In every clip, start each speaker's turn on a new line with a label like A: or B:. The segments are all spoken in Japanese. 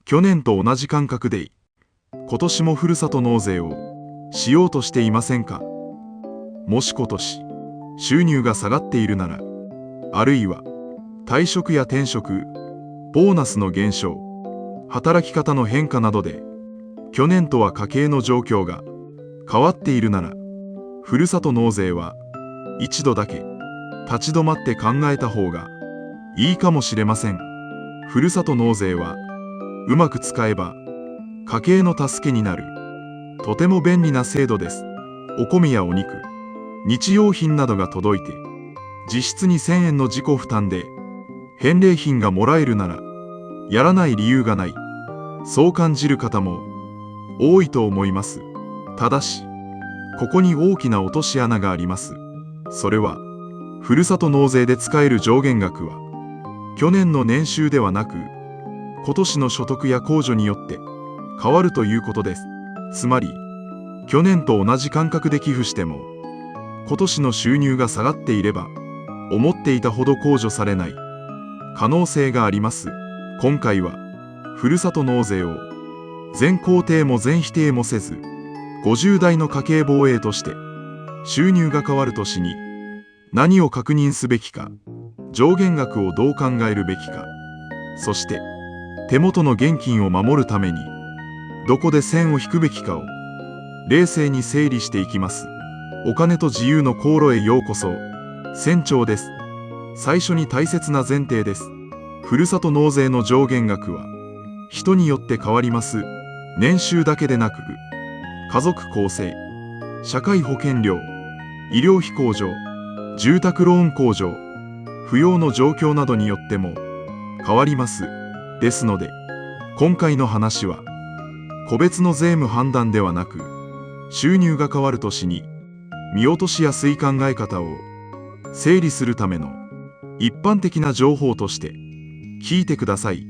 A: 去年と同じ感覚で今年もふるさと納税をしようとしていませんか？もし今年収入が下がっているなら、あるいは退職や転職、ボーナスの減少、働き方の変化などで去年とは家計の状況が変わっているなら、ふるさと納税は一度だけ立ち止まって考えた方がいいかもしれません。ふるさと納税はうまく使えば家計の助けになるとても便利な制度です。お米やお肉、日用品などが届いて実質に1000円の自己負担で返礼品がもらえるならやらない理由がない、そう感じる方も多いと思います。ただしここに大きな落とし穴があります。それはふるさと納税で使える上限額は去年の年収ではなく今年の所得や控除によって変わるということです。つまり去年と同じ感覚で寄付しても今年の収入が下がっていれば思っていたほど控除されない可能性があります。今回はふるさと納税を全肯定も全否定もせず、50代の家計防衛として収入が変わる年に何を確認すべきか、上限額をどう考えるべきか、そして手元の現金を守るためにどこで線を引くべきかを冷静に整理していきます。お金と自由の航路へようこそ。船長です。最初に大切な前提です。ふるさと納税の上限額は人によって変わります。年収だけでなく家族構成、社会保険料、医療費控除、住宅ローン控除、扶養の状況などによっても変わります。ですので今回の話は個別の税務判断ではなく、収入が変わる年に見落としやすい考え方を整理するための一般的な情報として聞いてください。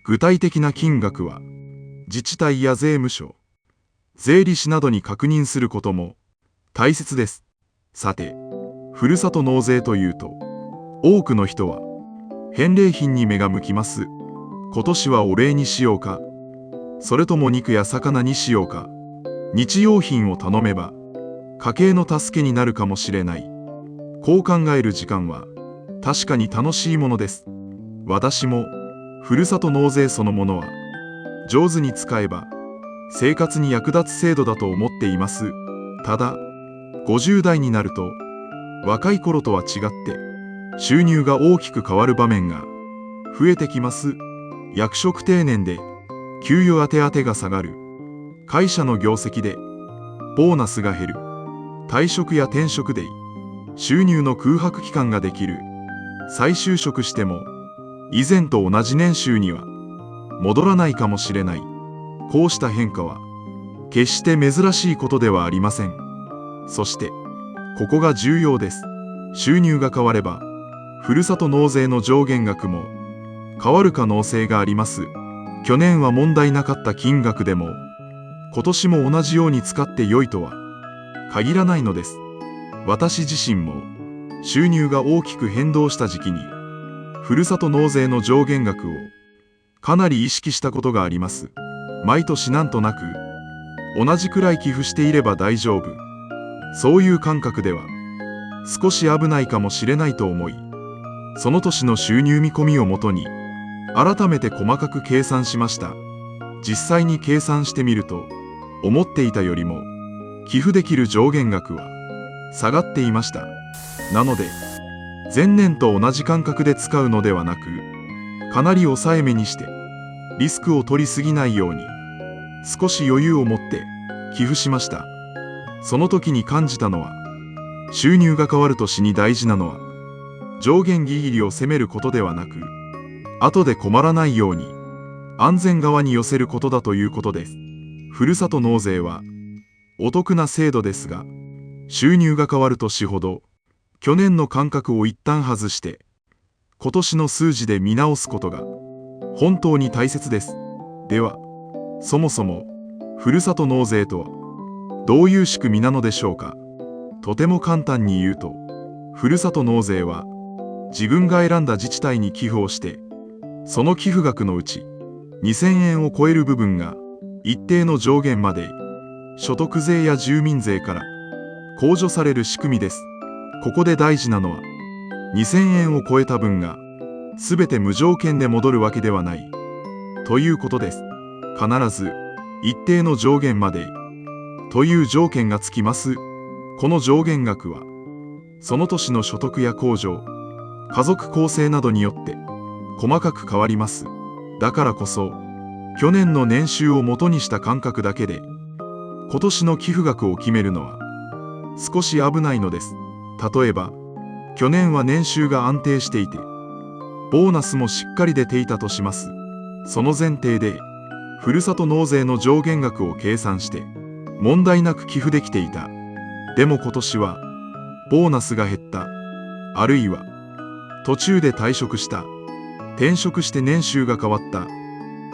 A: 具体的な金額は自治体や税務署、税理士などに確認することも大切です。さて、ふるさと納税というと多くの人は返礼品に目が向きます。今年はお礼にしようか、それとも肉や魚にしようか、日用品を頼めば家計の助けになるかもしれない、こう考える時間は確かに楽しいものです。私もふるさと納税そのものは上手に使えば生活に役立つ制度だと思っています。ただ50代になると若い頃とは違って収入が大きく変わる場面が増えてきます。役職定年で給与当てが下がる、会社の業績でボーナスが減る、退職や転職で収入の空白期間ができる、再就職しても以前と同じ年収には戻らないかもしれない、こうした変化は決して珍しいことではありません。そしてここが重要です。収入が変わればふるさと納税の上限額も変わる可能性があります。去年は問題なかった金額でも今年も同じように使って良いとは限らないのです。私自身も収入が大きく変動した時期にふるさと納税の上限額をかなり意識したことがあります。毎年なんとなく同じくらい寄付していれば大丈夫、そういう感覚では少し危ないかもしれないと思い、その年の収入見込みをもとに改めて細かく計算しました。実際に計算してみると思っていたよりも寄付できる上限額は下がっていました。なので前年と同じ感覚で使うのではなく、かなり抑えめにしてリスクを取りすぎないように少し余裕を持って寄付しました。その時に感じたのは、収入が変わる年に大事なのは上限ギリギリを攻めることではなく、後で困らないように安全側に寄せることだということです。ふるさと納税はお得な制度ですが、収入が変わる年ほど去年の感覚を一旦外して今年の数字で見直すことが本当に大切です。ではそもそもふるさと納税とはどういう仕組みなのでしょうか。とても簡単に言うと、ふるさと納税は自分が選んだ自治体に寄付をして、その寄付額のうち2000円を超える部分が一定の上限まで所得税や住民税から控除される仕組みです。ここで大事なのは、2000円を超えた分が全て無条件で戻るわけではないということです。必ず一定の上限までという条件がつきます。この上限額はその年の所得や控除、家族構成などによって細かく変わります。だからこそ去年の年収を元にした感覚だけで今年の寄付額を決めるのは少し危ないのです。例えば去年は年収が安定していてボーナスもしっかり出ていたとします。その前提でふるさと納税の上限額を計算して問題なく寄付できていた。でも今年はボーナスが減った、あるいは途中で退職した、転職して年収が変わった、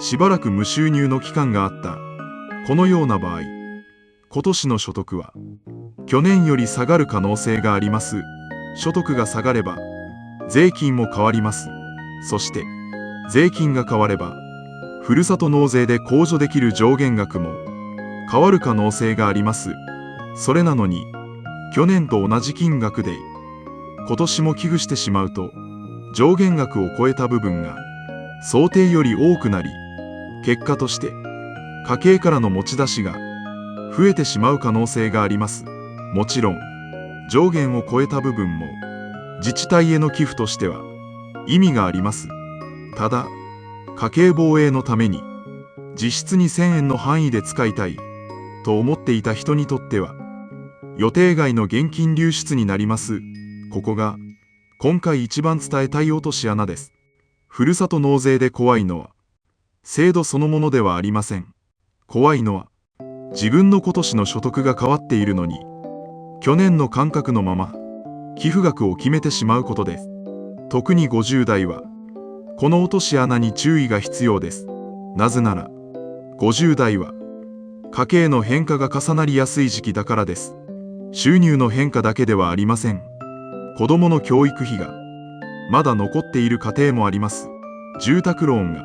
A: しばらく無収入の期間があった。このような場合、今年の所得は去年より下がる可能性があります。所得が下がれば税金も変わります。そして税金が変わればふるさと納税で控除できる上限額も変わる可能性があります。それなのに去年と同じ金額で今年も寄付してしまうと上限額を超えた部分が想定より多くなり、結果として家計からの持ち出しが増えてしまう可能性があります。もちろん上限を超えた部分も自治体への寄付としては意味があります。ただ家計防衛のために実質2000円の範囲で使いたいと思っていた人にとっては予定外の現金流出になります。ここが今回一番伝えたい落とし穴です。ふるさと納税で怖いのは制度そのものではありません。怖いのは自分の今年の所得が変わっているのに去年の感覚のまま寄付額を決めてしまうことです。特に50代はこの落とし穴に注意が必要です。なぜなら50代は家計の変化が重なりやすい時期だからです。収入の変化だけではありません。子供の教育費がまだ残っている家庭もあります。住宅ローンが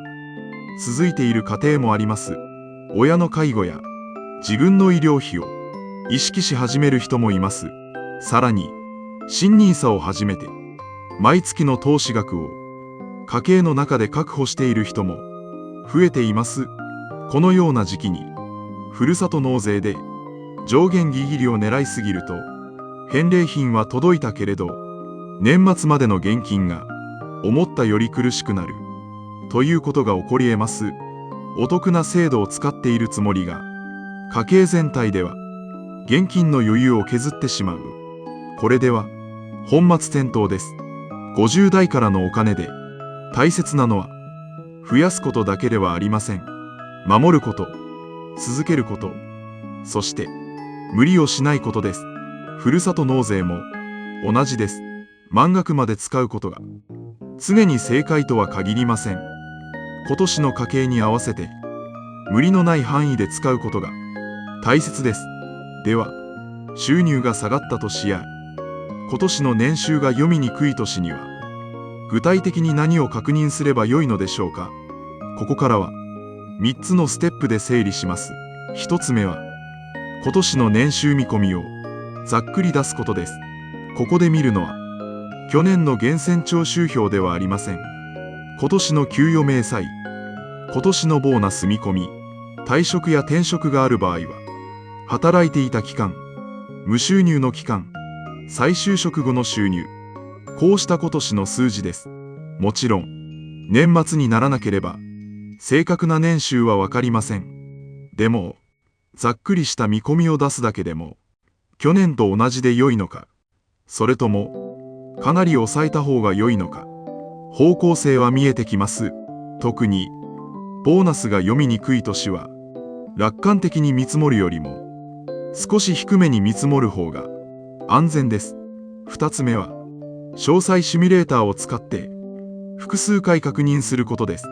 A: 続いている家庭もあります。親の介護や自分の医療費を意識し始める人もいます。さらに新NISAを始めて毎月の投資額を家計の中で確保している人も増えています。このような時期にふるさと納税で上限ギリギリを狙いすぎると返礼品は届いたけれど年末までの現金が思ったより苦しくなるということが起こり得ます。お得な制度を使っているつもりが家計全体では現金の余裕を削ってしまう。これでは本末転倒です。50代からのお金で大切なのは増やすことだけではありません。守ること、続けること、そして無理をしないことです。ふるさと納税も同じです。満額まで使うことが常に正解とは限りません。今年の家計に合わせて無理のない範囲で使うことが大切です。では収入が下がった年や今年の年収が読みにくい年には具体的に何を確認すればよいのでしょうか。ここからは3つのステップで整理します。1つ目は今年の年収見込みをざっくり出すことです。ここで見るのは去年の源泉徴収票ではありません。今年の給与明細、今年のボーナス見込み、退職や転職がある場合は働いていた期間、無収入の期間、再就職後の収入、こうした今年の数字です。もちろん年末にならなければ正確な年収は分かりません。でもざっくりした見込みを出すだけでも去年と同じで良いのか、それともかなり抑えた方が良いのか、方向性は見えてきます。特にボーナスが読みにくい年は楽観的に見積もるよりも少し低めに見積もる方が安全です。2つ目は詳細シミュレーターを使って複数回確認することです。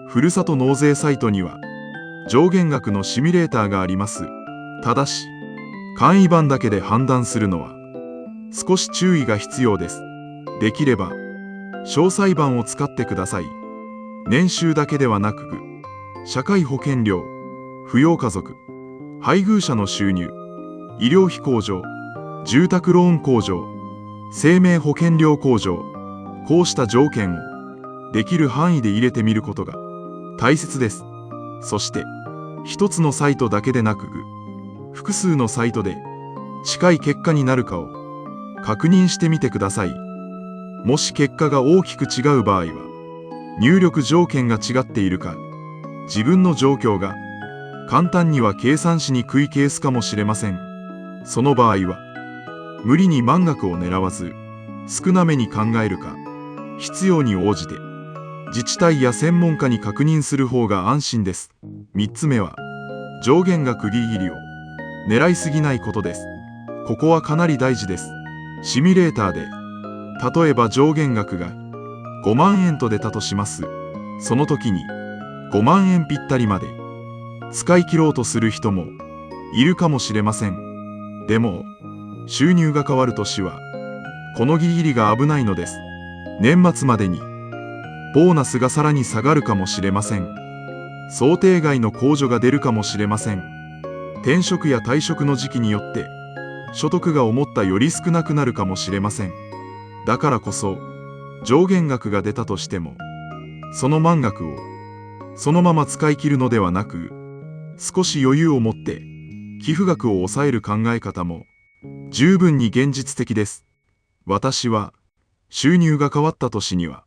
A: ふるさと納税サイトには上限額のシミュレーターがあります。ただし簡易版だけで判断するのは少し注意が必要です。できれば詳細版を使ってください。年収だけではなく社会保険料、扶養家族、配偶者の収入、医療費控除、住宅ローン控除、生命保険料控除、こうした条件をできる範囲で入れてみることが大切です。そして、一つのサイトだけでなく、複数のサイトで近い結果になるかを確認してみてください。もし結果が大きく違う場合は、入力条件が違っているか、自分の状況が簡単には計算しにくいケースかもしれません。その場合は、無理に満額を狙わず、少なめに考えるか、必要に応じて、自治体や専門家に確認する方が安心です。3つ目は、上限額ギリギリを狙いすぎないことです。ここはかなり大事です。シミュレーターで、例えば上限額が5万円と出たとします。その時に5万円ぴったりまで使い切ろうとする人もいるかもしれません。でも、収入が変わる年は、このギリギリが危ないのです。年末までに、ボーナスがさらに下がるかもしれません。想定外の控除が出るかもしれません。転職や退職の時期によって、所得が思ったより少なくなるかもしれません。だからこそ、上限額が出たとしても、その満額をそのまま使い切るのではなく、少し余裕を持って寄付額を抑える考え方も十分に現実的です。私は収入が変わった年には、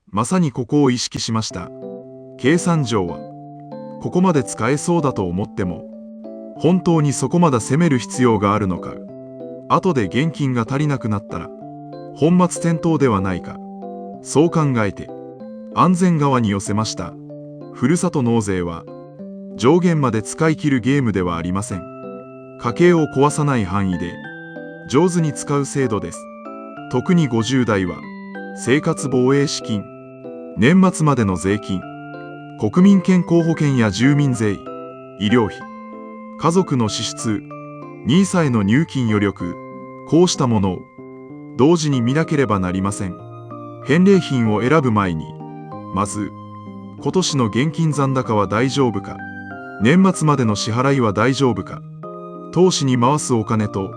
A: まさにここを意識しました。計算上は、ここまで使えそうだと思っても、本当にそこまで攻める必要があるのか、後で現金が足りなくなったら、本末転倒ではないか、そう考えて、安全側に寄せました。ふるさと納税は、上限まで使い切るゲームではありません。家計を壊さない範囲で、上手に使う制度です。特に50代は、生活防衛資金、年末までの税金、国民健康保険や住民税、医療費、家族の支出、NISA への入金余力、こうしたものを同時に見なければなりません。返礼品を選ぶ前に、まず、今年の現金残高は大丈夫か、年末までの支払いは大丈夫か、投資に回すお金と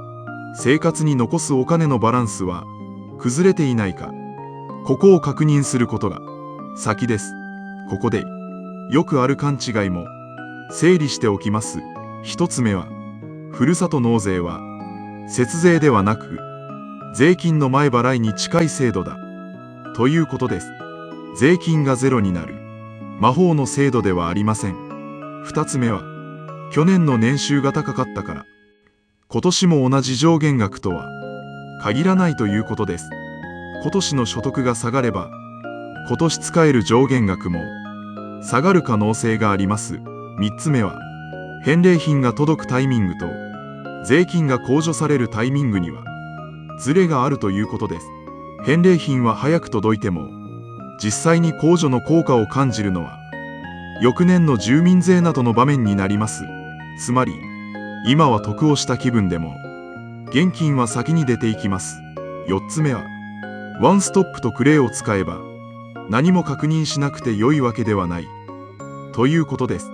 A: 生活に残すお金のバランスは崩れていないか、ここを確認することが先です。ここでよくある勘違いも整理しておきます。一つ目は、ふるさと納税は節税ではなく税金の前払いに近い制度だということです。税金がゼロになる魔法の制度ではありません。二つ目は、去年の年収が高かったから今年も同じ上限額とは限らないということです。今年の所得が下がれば、今年使える上限額も下がる可能性があります。三つ目は、返礼品が届くタイミングと税金が控除されるタイミングにはズレがあるということです。返礼品は早く届いても、実際に控除の効果を感じるのは翌年の住民税などの場面になります。つまり、今は得をした気分でも現金は先に出ていきます。4つ目は、ワンストップとクレイを使えば何も確認しなくて良いわけではないということです。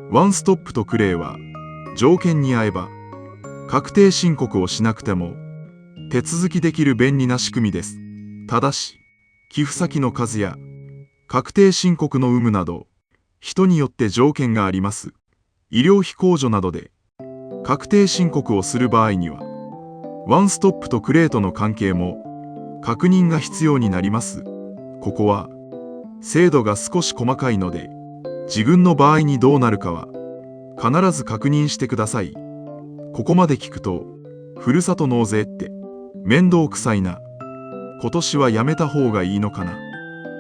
A: ワンストップとクレイは条件に合えば確定申告をしなくても手続きできる便利な仕組みです。ただし、寄付先の数や確定申告の有無など人によって条件があります。医療費控除などで確定申告をする場合には、ワンストップとクレイとの関係も確認が必要になります。ここは制度が少し細かいので、自分の場合にどうなるかは必ず確認してください。ここまで聞くと、ふるさと納税って面倒くさいな、今年はやめた方がいいのかな、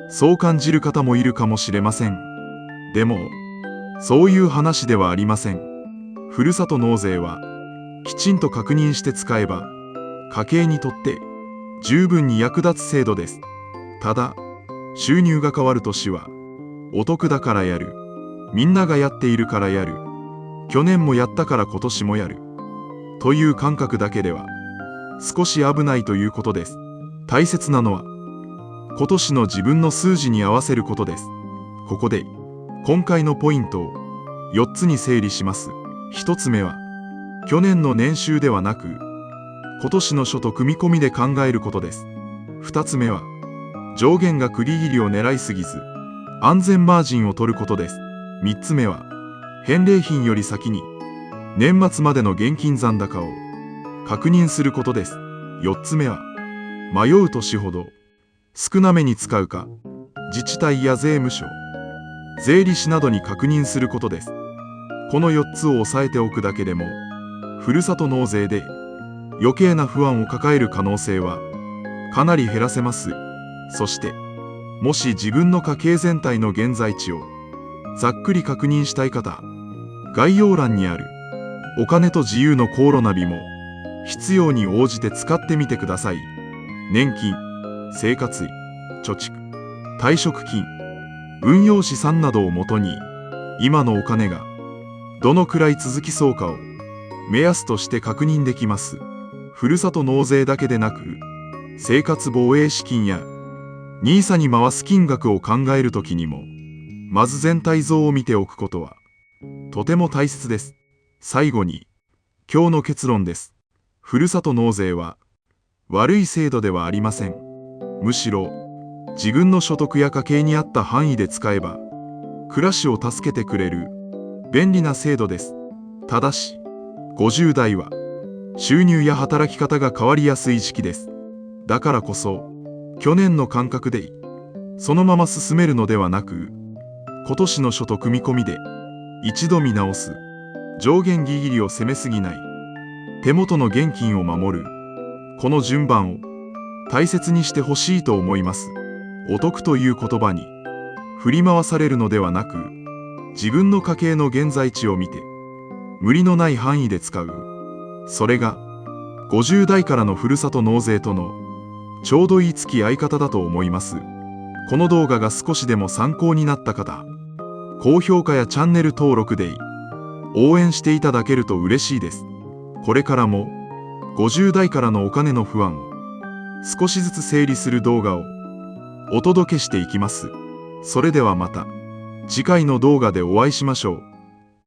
A: そう感じる方もいるかもしれません。でも、そういう話ではありません。ふるさと納税はきちんと確認して使えば、家計にとって十分に役立つ制度です。ただ、収入が変わる年は、お得だからやる、みんながやっているからやる、去年もやったから今年もやる、という感覚だけでは、少し危ないということです。大切なのは、今年の自分の数字に合わせることです。ここで、今回のポイントを4つに整理します。1つ目は、去年の年収ではなく、今年の初と組み込みで考えることです。2つ目は、上限額利切りを狙いすぎず、安全マージンを取ることです。3つ目は、返礼品より先に、年末までの現金残高を確認することです。4つ目は、迷う年ほど少なめに使うか、自治体や税務署、税理士などに確認することです。この4つを押さえておくだけでも、ふるさと納税で余計な不安を抱える可能性はかなり減らせます。そして、もし自分の家計全体の現在地をざっくり確認したい方、概要欄にあるお金と自由の航路ナビも必要に応じて使ってみてください。年金、生活費、貯蓄、退職金、運用資産などをもとに、今のお金がどのくらい続きそうかを目安として確認できます。ふるさと納税だけでなく、生活防衛資金や NISA に回す金額を考えるときにも、まず全体像を見ておくことはとても大切です。最後に、今日の結論です。ふるさと納税は悪い制度ではありません。むしろ、自分の所得や家計に合った範囲で使えば、暮らしを助けてくれる便利な制度です。ただし、50代は収入や働き方が変わりやすい時期です。だからこそ、去年の感覚でそのまま進めるのではなく、今年の初と組み込みで一度見直す。上限ギリギリを攻めすぎない。手元の現金を守る。この順番を大切にしてほしいと思います。お得という言葉に振り回されるのではなく、自分の家計の現在地を見て、無理のない範囲で使う。それが50代からのふるさと納税とのちょうどいい付き合い方だと思います。この動画が少しでも参考になった方、高評価やチャンネル登録で応援していただけると嬉しいです。これからも50代からのお金の不安を少しずつ整理する動画をお届けしていきます。それではまた次回の動画でお会いしましょう。